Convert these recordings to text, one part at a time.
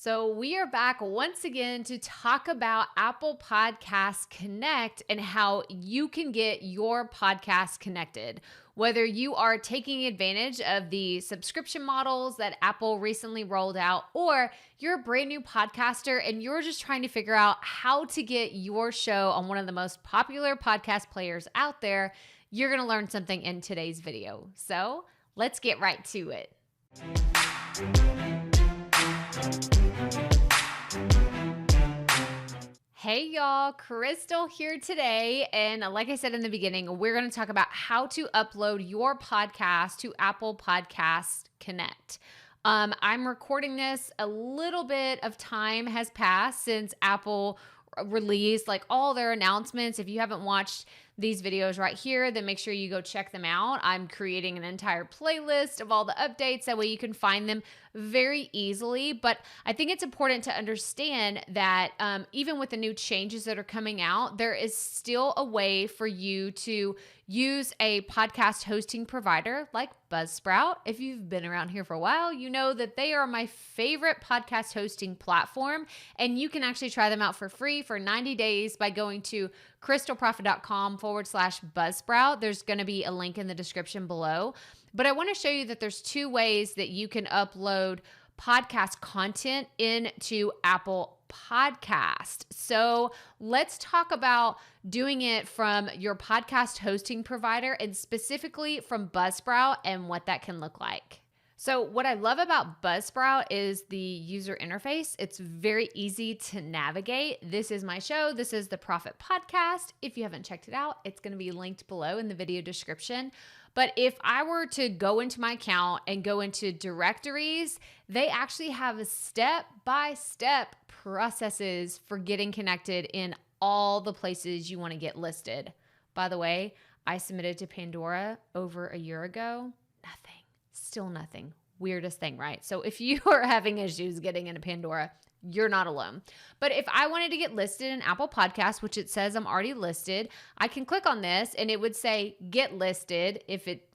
So we are back once again to talk about Apple Podcasts Connect and how you can get your podcast connected. Whether you are taking advantage of the subscription models that Apple recently rolled out, or you're a brand new podcaster and you're just trying to figure out how to get your show on one of the most popular podcast players out there, you're going to learn something in today's video. So let's get right to it. Hey y'all, Crystal here today, and like I said in the beginning, we're going to talk about how to upload your podcast to Apple Podcast Connect. I'm recording this, a little bit of time has passed since Apple released like all their announcements. If you haven't watched these videos right here, then make sure you go check them out. I'm creating an entire playlist of all the updates. That way you can find them very easily. But I think it's important to understand that even with the new changes that are coming out, there is still a way for you to use a podcast hosting provider like Buzzsprout. If you've been around here for a while, you know that they are my favorite podcast hosting platform, and you can actually try them out for free for 90 days by going to crystalproffitt.com/Buzzsprout. There's going to be a link in the description below. But I want to show you that there's two ways that you can upload podcast content into Apple Podcast. So let's talk about doing it from your podcast hosting provider and specifically from Buzzsprout and what that can look like. So what I love about Buzzsprout is the user interface. It's very easy to navigate. This is my show. This is the Proffitt Podcast. If you haven't checked it out, it's going to be linked below in the video description. But if I were to go into my account and go into directories, they actually have step-by-step processes for getting connected in all the places you want to get listed. By the way, I submitted to Pandora over a year ago. Nothing. Still nothing. Weirdest thing, right? So if you are having issues getting into Pandora, you're not alone. But if I wanted to get listed in Apple Podcasts, which it says I'm already listed, I can click on this and it would say get listed if it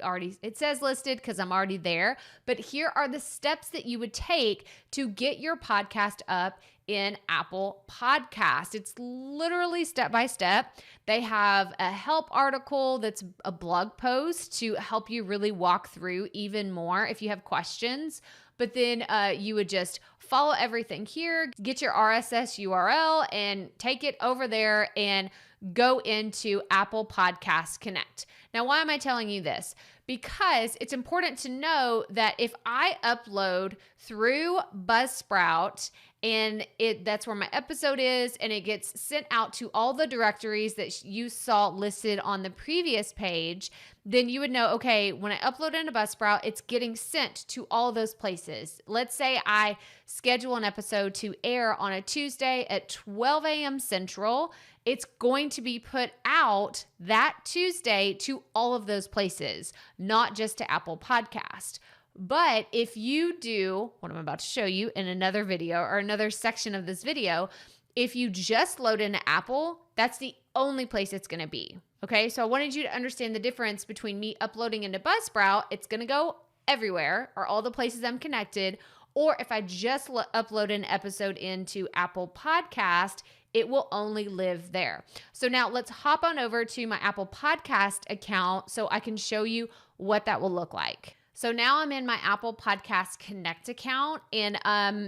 says listed because I'm already there. But here are the steps that you would take to get your podcast up in Apple Podcast. It's literally step by step. They have a help article that's a blog post to help you really walk through even more if you have questions. But then you would just follow everything here, get your RSS URL and take it over there and go into Apple Podcast Connect. Now, why am I telling you this? Because it's important to know that if I upload through Buzzsprout and that's where my episode is, and it gets sent out to all the directories that you saw listed on the previous page, then you would know, okay, when I upload into Buzzsprout, it's getting sent to all those places. Let's say I schedule an episode to air on a Tuesday at 12 a.m. Central. It's going to be put out that Tuesday to all of those places, not just to Apple Podcast. But if you do what I'm about to show you in another video or another section of this video, if you just load into Apple, that's the only place it's going to be. Okay, so I wanted you to understand the difference between me uploading into Buzzsprout. It's going to go everywhere or all the places I'm connected. Or if I just upload an episode into Apple Podcast, it will only live there. So now let's hop on over to my Apple Podcast account so I can show you what that will look like. So now I'm in my Apple Podcast Connect account, and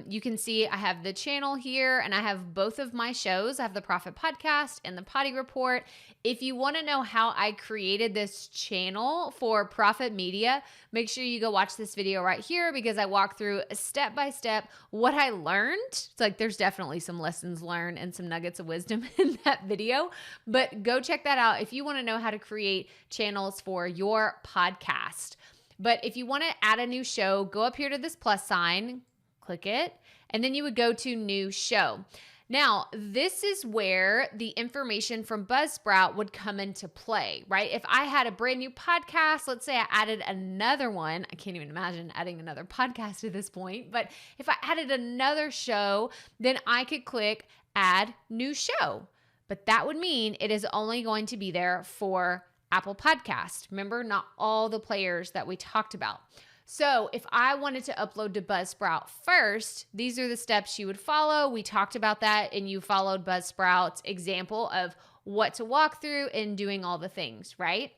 you can see I have the channel here, and I have both of my shows. I have the Proffitt Podcast and the Poddy Report. If you want to know how I created this channel for Proffitt Media, make sure you go watch this video right here because I walk through step by step what I learned. It's like there's definitely some lessons learned and some nuggets of wisdom in that video, but go check that out if you want to know how to create channels for your podcast. But if you want to add a new show, go up here to this plus sign, click it, and then you would go to new show. Now, this is where the information from Buzzsprout would come into play, right? If I had a brand new podcast, let's say I added another one, I can't even imagine adding another podcast at this point, but if I added another show, then I could click add new show. But that would mean it is only going to be there for Apple Podcast. Remember, not all the players that we talked about. So if I wanted to upload to Buzzsprout first, these are the steps you would follow. We talked about that, and you followed Buzzsprout's example of what to walk through and doing all the things, right?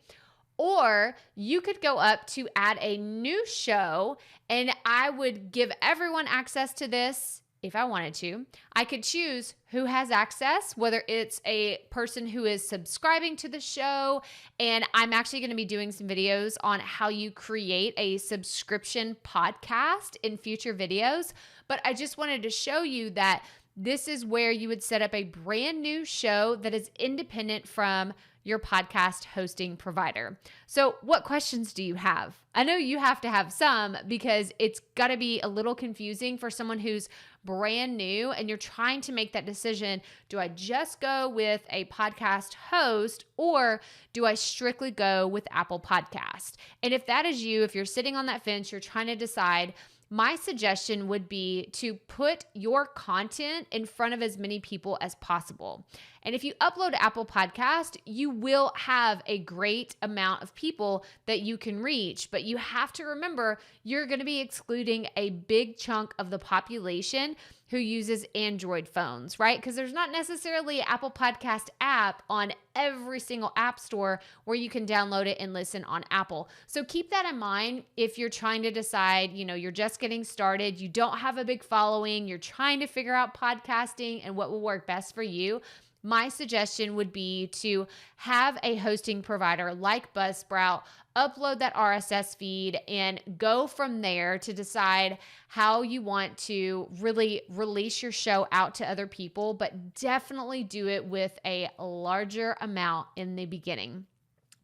Or you could go up to add a new show, and I would give everyone access to this if I wanted to. I could choose who has access, whether it's a person who is subscribing to the show, and I'm actually going to be doing some videos on how you create a subscription podcast in future videos. But I just wanted to show you that this is where you would set up a brand new show that is independent from your podcast hosting provider. So what questions do you have? I know you have to have some, because it's got to be a little confusing for someone who's brand new and you're trying to make that decision. Do I just go with a podcast host, or do I strictly go with Apple Podcast? And if that is you, if you're sitting on that fence, you're trying to decide, my suggestion would be to put your content in front of as many people as possible. And if you upload to Apple Podcast, you will have a great amount of people that you can reach, but you have to remember you're going to be excluding a big chunk of the population who uses Android phones, right? Because there's not necessarily an Apple Podcast app on every single app store where you can download it and listen on Apple. So keep that in mind if you're trying to decide, you're just getting started, you don't have a big following, you're trying to figure out podcasting and what will work best for you. My suggestion would be to have a hosting provider like Buzzsprout, upload that RSS feed, and go from there to decide how you want to really release your show out to other people, but definitely do it with a larger amount in the beginning.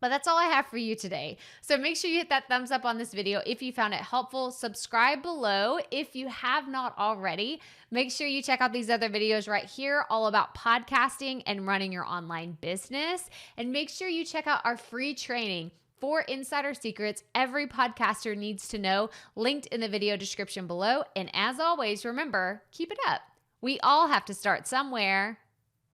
But that's all I have for you today. So make sure you hit that thumbs up on this video if you found it helpful. Subscribe below if you have not already. Make sure you check out these other videos right here, all about podcasting and running your online business. And make sure you check out our free training, 4 insider secrets every podcaster needs to know, linked in the video description below. And as always, remember, keep it up. We all have to start somewhere.